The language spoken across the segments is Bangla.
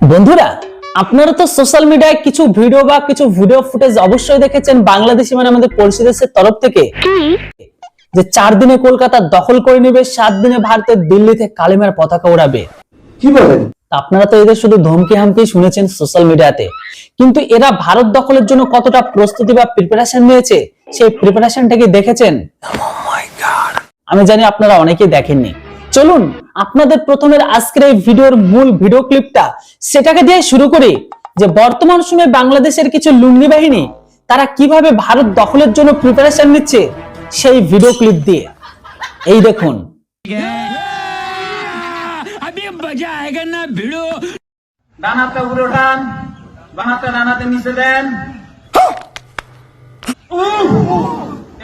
বন্ধুরা, আপনারা তো সোশ্যাল মিডিয়ায় কিছু ভিডিও ফুটেজ অবশ্যই দেখেছেন বাংলাদেশি মানে আমাদের পড়শি দেশের তরফ থেকে যে 4 দিনে কলকাতা দখল করে নেবে, 7 দিনে ভারতের দিল্লিতে কালিমার পতাকা উড়াবে। কি বলেন? আপনারা তো এদের শুধু ধমকি হামকি শুনেছেন সোশ্যাল মিডিয়াতে, কিন্তু এরা ভারত দখলের জন্য কতটা প্রস্তুতি বা প্রিপারেশন নিয়েছে সেই প্রিপারেশনটাকে দেখেছেন? আমি জানি আপনারা অনেকেই দেখেননি। চলুন আপনাদের প্রথমের আজকের এই ভিডিওর মূল ভিডিও ক্লিপটা সেটাকে দিয়ে শুরু করি, যে বর্তমান সময়ে বাংলাদেশের কিছু লুঙ্গি বাহিনী তারা কিভাবে ভারত দখলের জন্য প্রিপারেশন নিচ্ছে সেই ভিডিও ক্লিপ দিয়ে। এই দেখুন। ডানাতে উড়ে ওঠান, বাঁহাতে ডানাতে নিচে দেন,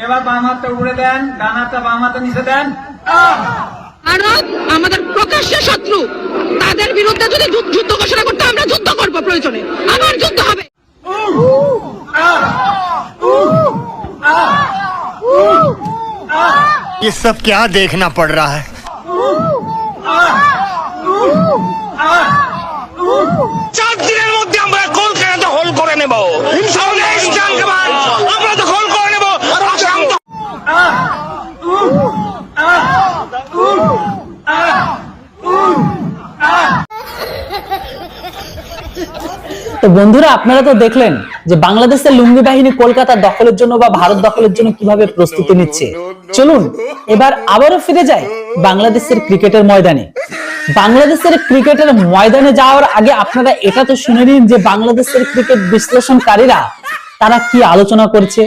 এবার বাঁহাতে উড়ে দেন, ডানাতে বাঁহাতে নিচে দেন। ভারত আমাদের প্রকাশ্য শত্রু, তাদের বিরুদ্ধে যদি যুদ্ধ ঘোষণা করতে আমরা যুদ্ধ করব, প্রয়োজনে আবার যুদ্ধ হবে। ये सब क्या देखना पड़ रहा है? চার দিনের মধ্যে আমরা কলকাতা দখল করে নেব। আমরা দখল করে নেব। তো বন্ধুরা, আপনারা তো দেখলেন যে বাংলাদেশের লুঙ্গি বাহিনী কলকাতা দখলের জন্য বা ভারত দখলের জন্য কিভাবে প্রস্তুতি নিচ্ছে। চলুন এবার আবারও ফিরে যাই বাংলাদেশের ক্রিকেটের ময়দানে। বাংলাদেশের ক্রিকেটের ময়দানে যাওয়ার আগে আপনারা এটা তো শুনে নিন যে বাংলাদেশের ক্রিকেট বিশ্লেষণকারীরা তারা কি আলোচনা করছে,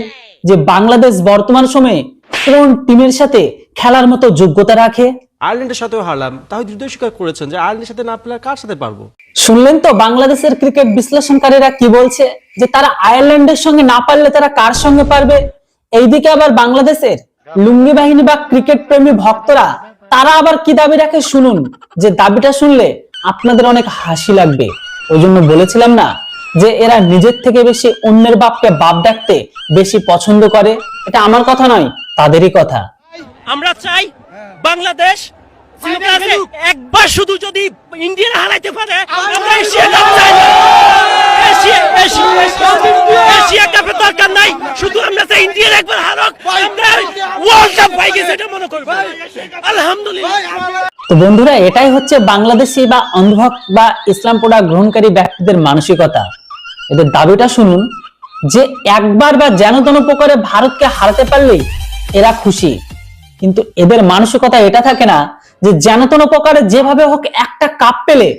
যে বাংলাদেশ বর্তমান সময়ে কোন টিমের সাথে খেলার মতো যোগ্যতা রাখে। আয়ারল্যান্ডের সাথেও হারলাম, তাও দ্রুতই স্বীকার করেছেন যে আয়ারল্যান্ডের সাথে না পেলে কার সাথে পারবো। শুনলেন তো বাংলাদেশের ক্রিকেট বিশ্লেষণকারীরা কি বলছে, যে তারা আয়ারল্যান্ডের সঙ্গে না পারলে তারা কার সঙ্গে পারবে। এইদিকে আবার বাংলাদেশের লুঙ্গি বাহিনী বা ক্রিকেট প্রেমী ভক্তরা তারা আবার কি দাবি রাখে শুনুন, যে দাবিটা শুনলে আপনাদের অনেক হাসি লাগবে। ওই জন্য বলেছিলাম না যে এরা নিজের থেকে বেশি অন্যের বাপকে বাপ ডাকতে বেশি পছন্দ করে। এটা আমার কথা নয়, তাদেরই কথা। আমরা চাই বাংলাদেশ একবার শুধু যদি ইন্ডিয়া হারাইতে পারে, আমরা এশিয়া কাপ চাই না। এশিয়া কাপের দরকার নাই, শুধু আমরা চাই ইন্ডিয়া একবার হারক, আমরা ওয়ার্ল্ড কাপ পাই গেছে এটা মনে করব। আলহামদুলিল্লাহ। তো বন্ধুরা, এটাই হচ্ছে বাংলাদেশি বা অন্ধভক্ত বা ইসলাম পড়া গ্রহণকারী ব্যক্তিদের মানসিকতা। এদের দাবিটা শুনুন, যে একবার বা যেন তেন প্রকারে ভারতকে হারাতে পারলেই এরা খুশি। কিন্তু এদের মানসিকতা এটা থাকে না যে যেন তেন প্রকারে যেভাবে হোক একটা কাপ পেলে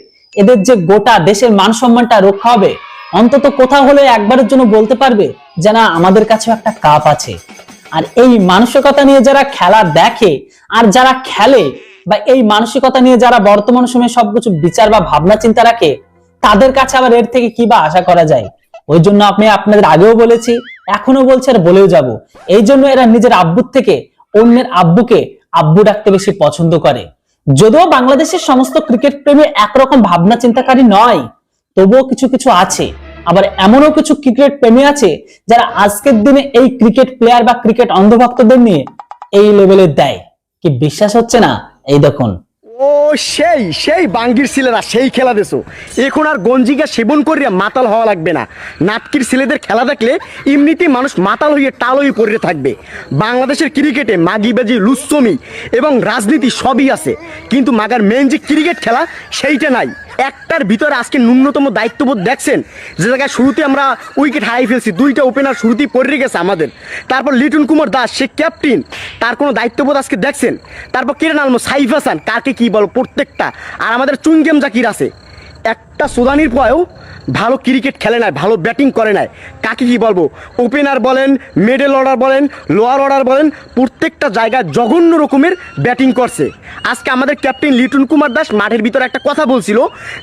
এদের যে গোটা দেশের মান সম্মানটা রক্ষা হবে, অন্তত কোথাও হলে একবারের জন্য বলতে পারবে যে না, আমাদের কাছে একটা কাপ আছে। আর এই মানসিকতা নিয়ে যারা খেলা দেখে আর যারা খেলে, বা এই মানসিকতা নিয়ে যারা বর্তমান সময়ে সবকিছু বিচার বা ভাবনা চিন্তা রাখে, তাদের কাছে আবার এর থেকে কি বা আশা করা যায়। ওই জন্য আমি আপনাদের আগেও বলেছি, এখনো বলছি আর বলেও যাব, এই জন্য এরা নিজের আব্বুর থেকে অন্যের আব্বুকে আব্বু ডাকতে বেশি পছন্দ করে। যদিও বাংলাদেশের সমস্ত ক্রিকেট প্রেমী একরকম ভাবনা চিন্তাকারী নয়, তবুও কিছু কিছু আছে। আবার এমনও কিছু ক্রিকেট প্রেমী আছে যারা আজকের দিনে এই ক্রিকেট প্লেয়ার বা ক্রিকেট অন্ধভক্তদের নিয়ে এই লেভেলে দেয়। কি বিশ্বাস হচ্ছে না? এই দেখুন। ও সেই সেই বাঙ্গির ছেলেরা সেই খেলা দেশো। এখন আর গঞ্জিকা সেবন করিয়া মাতাল হওয়া লাগবে না। নাটকির ছেলেদের খেলা দেখলে এমনিতেই মানুষ মাতাল হয়ে টাল হয়ে পড়ে থাকবে। বাংলাদেশের ক্রিকেটে মাগিবাজি, লুচ্চমি এবং রাজনীতি সবই আছে, কিন্তু মাগার মেন যে ক্রিকেট খেলা সেইটা নাই। একটার ভিতরে আজকে ন্যূনতম দায়িত্ববোধ দেখছেন, যে জায়গায় শুরুতে আমরা উইকেট হারাই ফেলছি, 2টা ওপেনার শুরুতেই পড়ে গেছে আমাদের। তারপর লিটন কুমার দাস, সে ক্যাপ্টেন, তার কোনো দায়িত্ববোধ আজকে দেখছেন। তারপর কিরণ আলম, সাইফ হাসান, কাকে কি বলো প্রত্যেকটা। আর আমাদের চুনগেম জাকির আছে, একটা সুদানির পরেও ভালো ক্রিকেট খেলে নাই, ভালো ব্যাটিং করে নাই। কাকে কি বলবো, ওপেনার বলেন, মিডল অর্ডার বলেন, লোয়ার অর্ডার বলেন, প্রত্যেকটা জায়গায় জঘন্য রকমের ব্যাটিং করছে। আজকে আমাদের ক্যাপ্টেন লিটন কুমার দাস মাঠের ভিতরে একটা কথা বলছিল,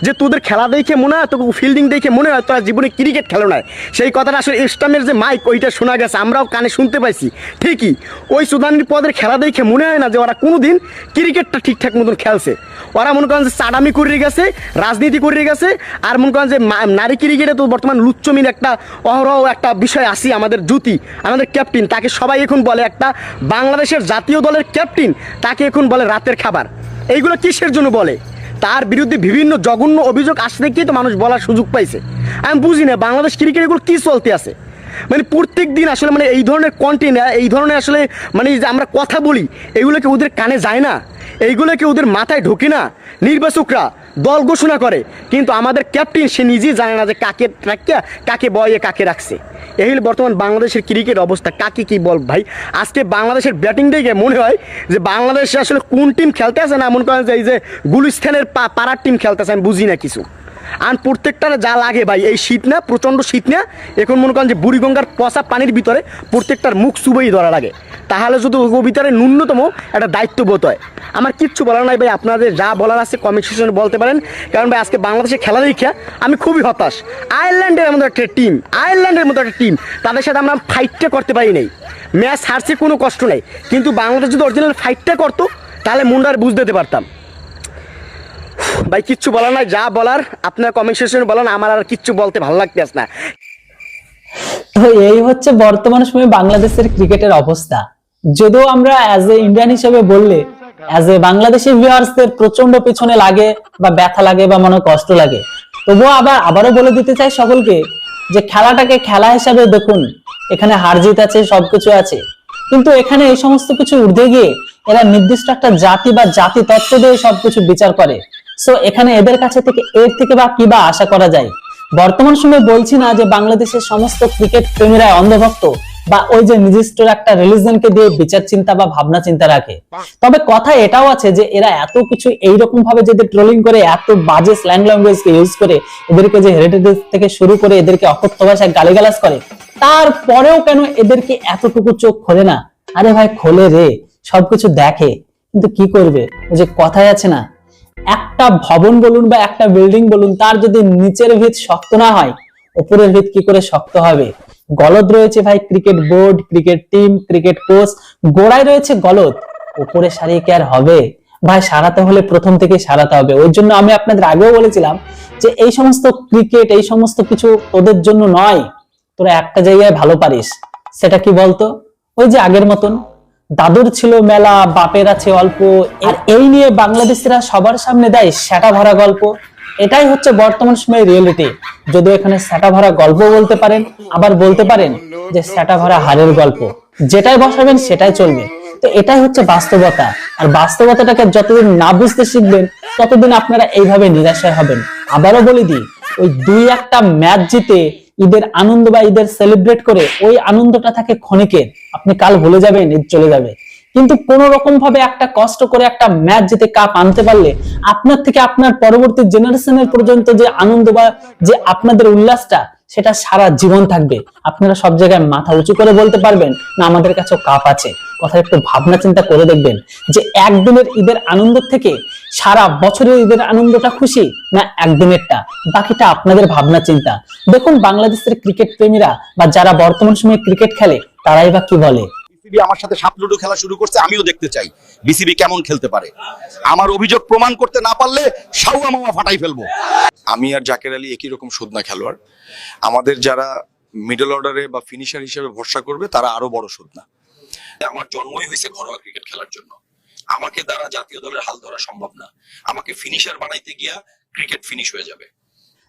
যে তোদের খেলা দেখে মনে হয়, তোকে ফিল্ডিং দেখে মনে হয় তোরা জীবনে ক্রিকেট খেলো না। সেই কথাটা আসলে স্টামের যে মাইক ওইটা শোনা গেছে, আমরাও কানে শুনতে পাইছি। ঠিকই ওই সুদানির পদের খেলা দেখে মনে হয় না যে ওরা কোনোদিন ক্রিকেটটা ঠিকঠাক মতন খেলছে। ওরা মনে করেন যে চাডামি করে গেছে, রাজনীতি করে গেছে। আর মনে করেন যে নারী ক্রিকেটে তো বর্তমান লুচ্চমির একটা অহরহ একটা বিষয় আসি। আমাদের জ্যোতি, আমাদের ক্যাপ্টেন, তাকে সবাই এখন বলে একটা বাংলাদেশের জাতীয় দলের ক্যাপ্টেন, তাকে এখন বলে রাতের খাবার। এইগুলো কিসের জন্য বলে? তার বিরুদ্ধে বিভিন্ন জঘন্য অভিযোগ আসতে দেখেই তো মানুষ বলার সুযোগ পাইছে। আমি বুঝি না বাংলাদেশ ক্রিকেট এগুলো কী চলতে আছে, মানে প্রত্যেক দিন আসলে মানে এই ধরনের কন্টেন্ট, এই ধরনের আসলে মানে যে আমরা কথা বলি এগুলো কি ওদের কানে যায় না, এইগুলো কি ওদের মাথায় ঢোকে না? নির্বাচকরা দল ঘোষণা করে কিন্তু আমাদের ক্যাপ্টেন সে নিজেই জানে না যে কাকে রাখিয়া কাকে বয়ে কাকে রাখছে। এই হলো বর্তমান বাংলাদেশের ক্রিকেট অবস্থা। কাকে কি বল ভাই, আজকে বাংলাদেশের ব্যাটিং দেখে মনে হয় যে বাংলাদেশে আসলে কোন টিম খেলতে আছে না, মনে করেন যে এই যে গুলিস্তানের পাড়ার টিম খেলতেছে, আমি বুঝি না কিছু। আর প্রত্যেকটার যা লাগে ভাই, এই শীত না, প্রচণ্ড শীত না, এখন মনে করেন যে বুড়িগঙ্গার পচা পানির ভিতরে প্রত্যেকটার মুখ চুবেই ধরা লাগে, তাহলে শুধু ওর ভিতরে ন্যূনতম একটা দায়িত্ববোধ হয়। আমার কিচ্ছু বলার নাই ভাই, আপনাদের যা বলার আছে কমেন্ট সেকশনে বলতে পারেন, কারণ ভাই আজকে বাংলাদেশের খেলা দেখা আমি খুবই হতাশ। আয়ারল্যান্ডের মতো একটা টিম, তাদের সাথে আমরা ফাইটটা করতে পারি নাই, ম্যাচ হারছে কোনো কষ্ট নেই, কিন্তু বাংলাদেশ যদি অরিজিনাল ফাইটটা করতো তাহলে মুন্ডার বুঝ দিতে পারতাম। ভাই কিচ্ছু বলার নাই, যা বলার আপনার কমেন্ট সেকশনে বলেন, আমার আর কিচ্ছু বলতে ভালো লাগতেছে না। তো এই হচ্ছে বর্তমান সময়ে বাংলাদেশের ক্রিকেটের অবস্থা। যদিও আমরা অ্যাজ এ ইন্ডিয়ান হিসেবে বললে অ্যাজ এ বাংলাদেশি ভিউয়ার্সদের প্রচন্ড পেছনে লাগে বা ব্যথা লাগে বা মনে কষ্ট লাগে, তবুও আবারও বলে দিতে চাই সকলকে যে খেলাটাকে খেলা হিসাবে দেখুন, এখানে হার জিত আছে, সবকিছু আছে, কিন্তু এখানে এই সমস্ত কিছু ঊর্ধ্বে গিয়ে এরা নির্দিষ্ট একটা জাতি বা জাতি তত্ত্ব দিয়ে সবকিছু বিচার করে। সো এখানে এদের কাছে থেকে এর থেকে বা কি বা আশা করা যায়? বর্তমান সময়ে বলছি না যে বাংলাদেশের সমস্ত ক্রিকেট প্রেমীরা অন্ধভক্ত বা ওই যে নিজস্ব একটা রিলিজনকে দিয়ে বিচার চিন্তা বা ভাবনা চিন্তা রাখে, তবে কথা এটাও আছে যে এরা এত কিছু এইরকম ভাবে যেদের ট্রোলিং করে, এত বাজে স্ল্যাং ল্যাঙ্গুয়েজকে ইউজ করে, এদেরকে যে হেরিটেজ থেকে শুরু করে এদেরকে অকথ্য ভাষায় গালিগালাজ করে, তারপরেও কেন এদেরকে এতটুকু চোখ খোলে না? আরে ভাই খোলে রে, সবকিছু দেখে, কিন্তু কি করবে? ওই যে কথাই আছে না, একটা ভবন বলুন বা একটা বিল্ডিং বলুন, তার যদি নিচের ভিত শক্ত না হয় উপরের ভিত কি করে শক্ত হবে? গলদ রয়েছে ভাই cricket board, cricket team, cricket coach, গোড়ায় রয়েছে গলদ, উপরে সারিয়ে কি আর হবে ভাই? সারাতে হলে প্রথম থেকে সারাতে হবে। ওই জন্য আমি আপনাদের আগেও বলেছিলাম যে এই সমস্ত ক্রিকেট, এই সমস্ত কিছু তোদের জন্য নয়, তোরা একটা জায়গায় ভালো পারিস। সেটা কি বলতো? ওই যে আগের মতন দাদুর ছিল মেলা, বাপের আছে অল্প, আর এই নিয়ে বাংলাদেশিরা সবার সামনে দেয় সেটা ভরা গল্প। এটাই হচ্ছে বর্তমান সময়ের রিয়েলিটি। যদিও এখানে সেটা ভরা গল্প বলতে পারেন, আবার বলতে পারেন যে সেটা ভরা হারের গল্প, যেটাই বসাবেন সেটাই চলবে। তো এটাই হচ্ছে বাস্তবতা, আর বাস্তবতাটাকে যতদিন না বুঝতে শিখবেন ততদিন আপনারা এইভাবে নিরাশায় হবেন। আবারও বলে দিই, ওই 2-1 ম্যাচ জিতে ঈদের আনন্দ বা ঈদের সেলিব্রেট করে ওই আনন্দটা থাকে ক্ষণিকের, আপনি কাল ভুলে যাবেন, ঈদ চলে যাবে। কিন্তু কোন রকম ভাবে একটা কষ্ট করে একটা ম্যাচ জিতে কাপ আনতে পারলে আপনার থেকে আপনার পরবর্তী জেনারেশনের পর্যন্ত যে আনন্দ বা যে আপনাদের উল্লাসটা, সেটা সারা জীবন থাকবে। আপনারা সব জায়গায় মাথা উঁচু করে বলতে পারবেন না আমাদের কাছেও কাপ আছে। কথা একটু ভাবনা চিন্তা করে দেখবেন যে একদিনের ঈদের আনন্দ থেকে সারা বছরের ঈদের আনন্দটা খুশি না একদিনেরটা, বাকিটা আপনাদের ভাবনা চিন্তা। দেখুন বাংলাদেশের ক্রিকেট প্রেমীরা বা যারা বর্তমান সময়ে ক্রিকেট খেলে তারাই বা কি বলে। বিসিবি আমার সাথে সাপ লুডো খেলা শুরু করছে, আমিও দেখতে চাই বিসিবি কেমন খেলতে পারে। আমার অভিযোগ প্রমাণ করতে না পারলে শাউয়া মামা ফাটাই ফেলবো। আমি আর জাকের আলী একই রকম শোধনা খেলোয়াড়। আমাদের যারা মিডল অর্ডারে বা ফিনিশার হিসেবে ভরসা করবে তারা আরো বড় শোধনা। আমার জন্মই হয়েছে ঘরোয়া ক্রিকেট খেলার জন্য, আমাকে দ্বারা জাতীয় দলের হাল ধরা সম্ভব না। আমাকে ফিনিশার বানাইতে গিয়া ক্রিকেট ফিনিশ হয়ে যাবে।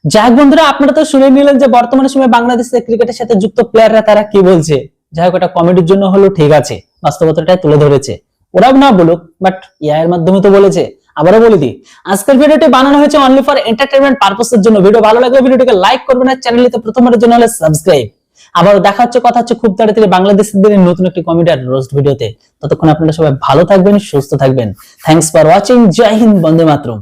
যাই হোক বন্ধুরা, আপনারা তো শুনে নিলেন যে বর্তমানে সময় বাংলাদেশের ক্রিকেটের সাথে যুক্ত প্লেয়াররা তারা কি বলছে। যাই হোক, এটা কমেডির জন্য হলো, ঠিক আছে, বাস্তবতাটাই তুলে ধরেছে। ওরাও না বলুক, বাট এর মাধ্যমে তো বলেছে। আবারও বলে দিই, আজকের ভিডিওটি বানানো হয়েছে অনলি ফর এন্টারটেইনমেন্ট পারপাসের জন্য। ভিডিও ভালো লাগলে ভিডিওটিকে লাইক করবেন, আর চ্যানেলটিতে প্রথমবারের জন্য হলে সাবস্ক্রাইব। আবার দেখা হচ্ছে, কথা হচ্ছে খুব তাড়াতাড়ি বাংলাদেশের নতুন একটি কমেডি আর রোস্ট ভিডিওতে। ততক্ষণ আপনারা সবাই ভালো থাকবেন, সুস্থ থাকবেন। Thanks for watching. জয় হিন্দ, বন্দে মাতরম।